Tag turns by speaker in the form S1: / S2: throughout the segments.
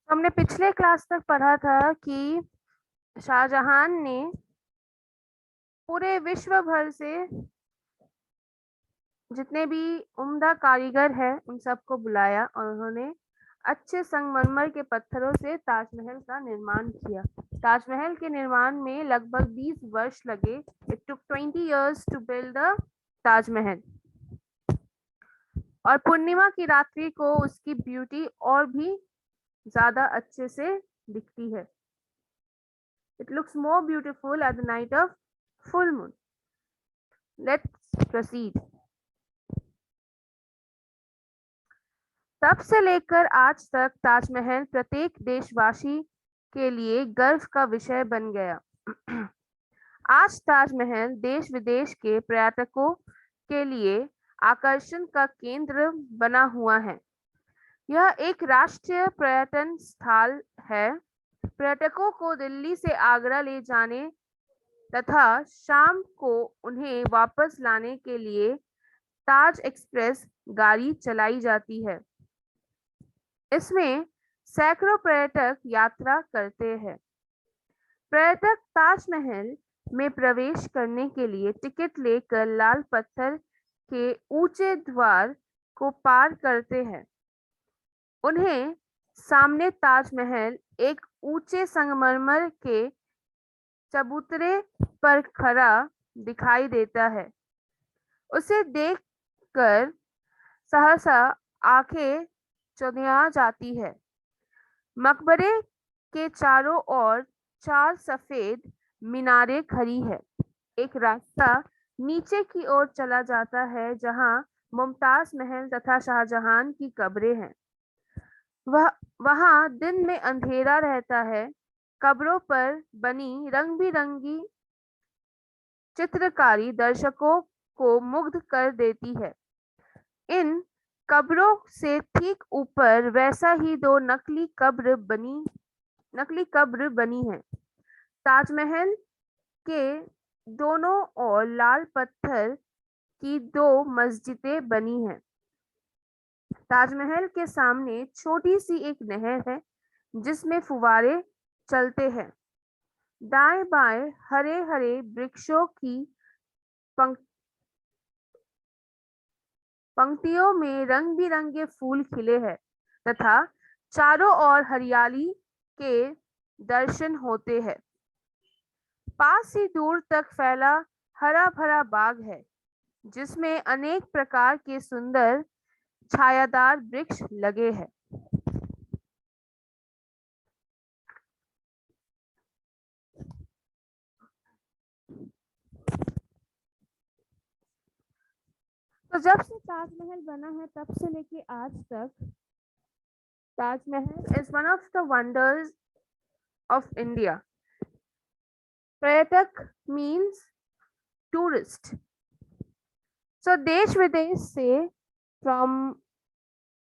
S1: हमने पिछले क्लास तक पढ़ा था कि शाहजहां ने पूरे विश्व भर से जितने भी उम्दा कारीगर हैं उन सबको बुलाया और उन्होंने अच्छे संगमरमर के पत्थरों से ताजमहल का निर्माण किया। ताजमहल के निर्माण में लगभग 20 वर्ष लगे। It took 20 years to build the Taj Mahal. और पूर्णिमा की रात्रि को उसकी ब्यूटी और भी ज्यादा अच्छे से दिखती है। It looks more beautiful at the night of full moon. Let's proceed. तब से लेकर आज तक ताजमहल प्रत्येक देशवासी के लिए गर्व का विषय बन गया। आज ताजमहल देश विदेश के पर्यटकों के लिए आकर्षण का केंद्र बना हुआ है। यह एक राष्ट्रीय पर्यटन स्थल है। पर्यटकों को दिल्ली से आगरा ले जाने तथा शाम को उन्हें वापस लाने के लिए ताज एक्सप्रेस गाड़ी चलाई जाती है। इसमें सैकड़ों पर्यटक यात्रा करते हैं। पर्यटक ताजमहल में प्रवेश करने के लिए टिकट लेकर लाल पत्थर के ऊंचे द्वार को पार करते हैं। उन्हें सामने ताजमहल एक ऊंचे संगमरमर के चबूतरे पर खड़ा दिखाई देता है। उसे देखकर सहसा आंखें चौंधिया जाती है। मकबरे के चारों ओर 4 सफेद मीनारें खड़ी है। एक रास्ता नीचे की ओर चला जाता है जहां मुमताज महल तथा शाहजहां की कब्रें हैं। वहां दिन में अंधेरा रहता है। कब्रों पर बनी रंग बिरंगी चित्रकारी दर्शकों को मुग्ध कर देती है। इन कब्रों से ठीक ऊपर वैसा ही 2 नकली कब्र बनी है। ताजमहल के दोनों ओर लाल पत्थर की 2 मस्जिदें बनी हैं। ताजमहल के सामने छोटी सी एक नहर है जिसमें फुवारे चलते हैं। दाएं बाएं हरे हरे वृक्षों की पंक्तियों में रंग बिरंगे फूल खिले हैं तथा चारों ओर हरियाली के दर्शन होते हैं। पास ही दूर तक फैला हरा भरा बाग है जिसमें अनेक प्रकार के सुंदर छायादार वृक्ष लगे हैं। तो जब से ताजमहल बना है तब से लेके आज तक Taj Mahal is one of the wonders of India. पर्यटक मीन्स टूरिस्ट। सो देश विदेश से from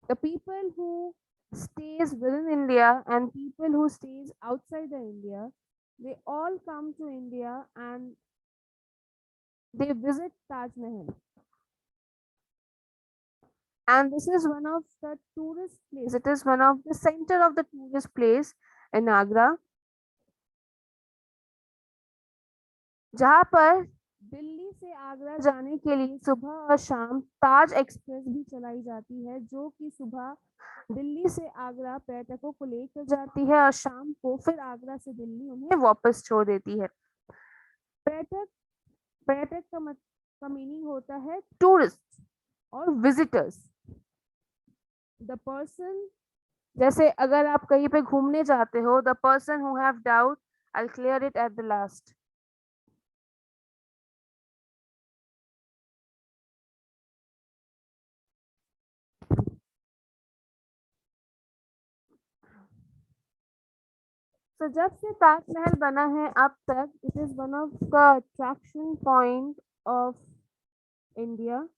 S1: the people who stays within India and people who stays outside the India, they all come to India and they visit Taj Mahal. And this is one of the tourist place. It is one of the center of the tourist place in Agra, जहाँ पर दिल्ली से आगरा जाने के लिए सुबह और शाम ताज express भी चलाई जाती है, जो कि सुबह दिल्ली से आगरा पर्यटकों को लेकर जाती है और शाम को फिर आगरा से दिल्ली उन्हें वापस छोड़ देती है। पर्यटक का मीनिंग होता है टूरिस्ट और विजिटर्स। द पर्सन, जैसे अगर आप कहीं पे घूमने जाते हो, the person who have doubt, I will clear it at the last. तो जब से ताजमहल बना है अब तक, it is one of the attraction point of India.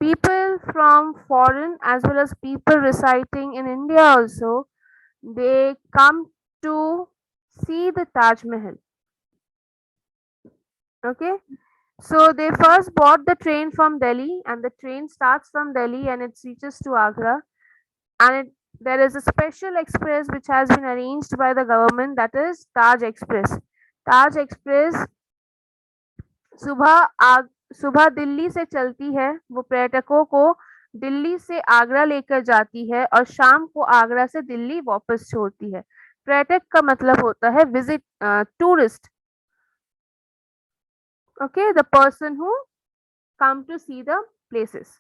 S1: People from foreign as well as people residing in India also, they come to see the Taj Mahal. Okay, so they first bought the train from Delhi and the train starts from Delhi and it reaches to Agra, and There is a special express which has been arranged by the government, that is Taj Express. Taj Express सुबह दिल्ली से चलती है, वो पर्यटकों को दिल्ली से आगरा लेकर जाती है और शाम को आगरा से दिल्ली वापस छोड़ती है। पर्यटक का मतलब होता है visit tourist, okay, the person who come to see the places.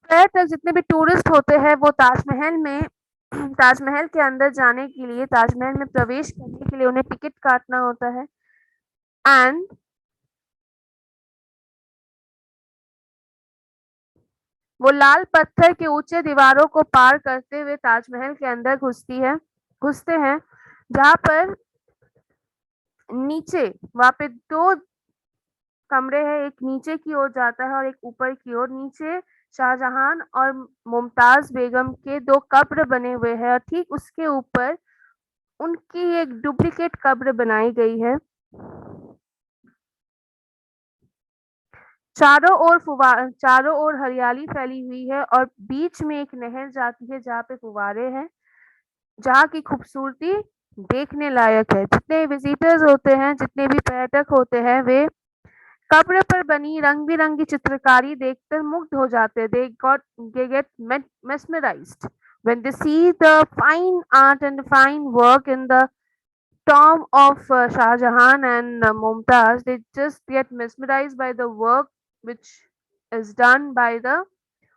S1: पर्यटक जितने भी टूरिस्ट होते हैं वो ताजमहल में ताजमहल के अंदर जाने के लिए, ताजमहल में प्रवेश करने के लिए उन्हें टिकट काटना होता है एंड वो लाल पत्थर के ऊंचे दीवारों को पार करते हुए ताजमहल के अंदर घुसते हैं, जहां पर नीचे वहां पे दो कमरे हैं, एक नीचे की ओर जाता है और एक ऊपर की ओर। नीचे शाहजहां और मुमताज बेगम के दो कब्र बने हुए हैं और ठीक उसके ऊपर उनकी एक डुप्लीकेट कब्र बनाई गई है। चारों ओर हरियाली फैली हुई है और बीच में एक नहर जाती है जहाँ पे फुवारे हैं, जहाँ की खूबसूरती देखने लायक है। जितने विजिटर्स होते हैं, जितने भी पर्यटक होते हैं, वे कब्र पर बनी रंग बिरंगी चित्रकारी देखकर मुग्ध हो जाते हैं। They get mesmerized when they see the fine art and fine work in the tomb of Shah Jahan and Mumtaz. They just get mesmerized by the work which is done by the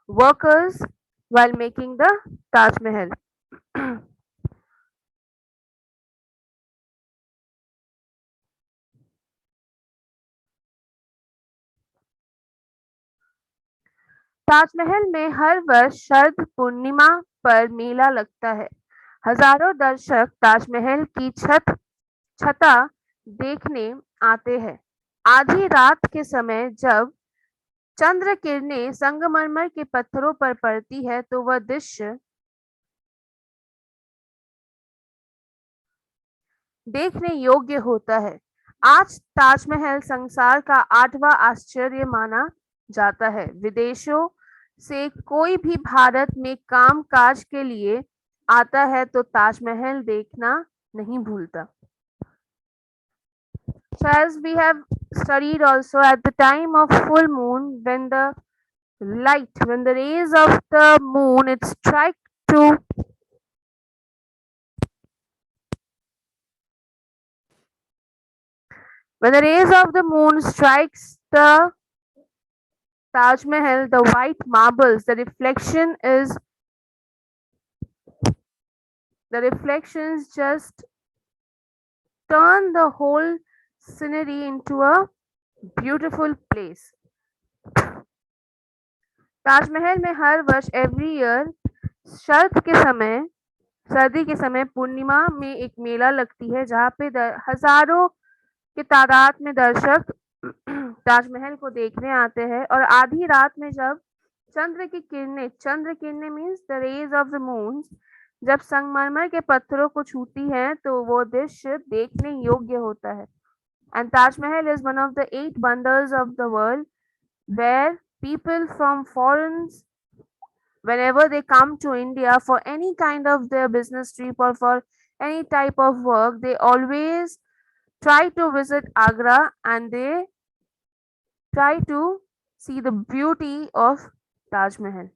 S1: workers while making the Taj Mahal. Taj Mahal में हर वर्ष शरद पूर्णिमा पर मेला लगता है। हजारों दर्शक ताजमहल की छटा देखने आते हैं। आधी रात के समय जब चंद्र किरणें संगमरमर के पत्थरों पर पड़ती है तो वह दृश्य देखने योग्य होता है। आज ताजमहल संसार का 8वां आश्चर्य माना जाता है। विदेशों से कोई भी भारत में काम काज के लिए आता है तो ताजमहल देखना नहीं भूलता। So as we have studied also, at the time of full moon, when the rays of the moon it strike to when the rays of the moon strikes the Taj Mahal, the white marbles, the reflections just turn the whole scenery into a beautiful place. Taj Mahal में हर वर्ष every year सर्दी के समय पूर्णिमा में एक मेला लगती है, जहाँ पे हजारों की तादाद में दर्शक ताजमहल को देखने आते हैं और आधी रात में जब चंद्र किरणें means the rays of the moon जब संगमरमर के पत्थरों को छूती हैं तो वो दृश्य देखने योग्य होता है। And Taj Mahal is one of the 8 wonders of the world where people from foreigners, whenever they come to India for any kind of their business trip or for any type of work, they always try to visit Agra and they try to see the beauty of Taj Mahal.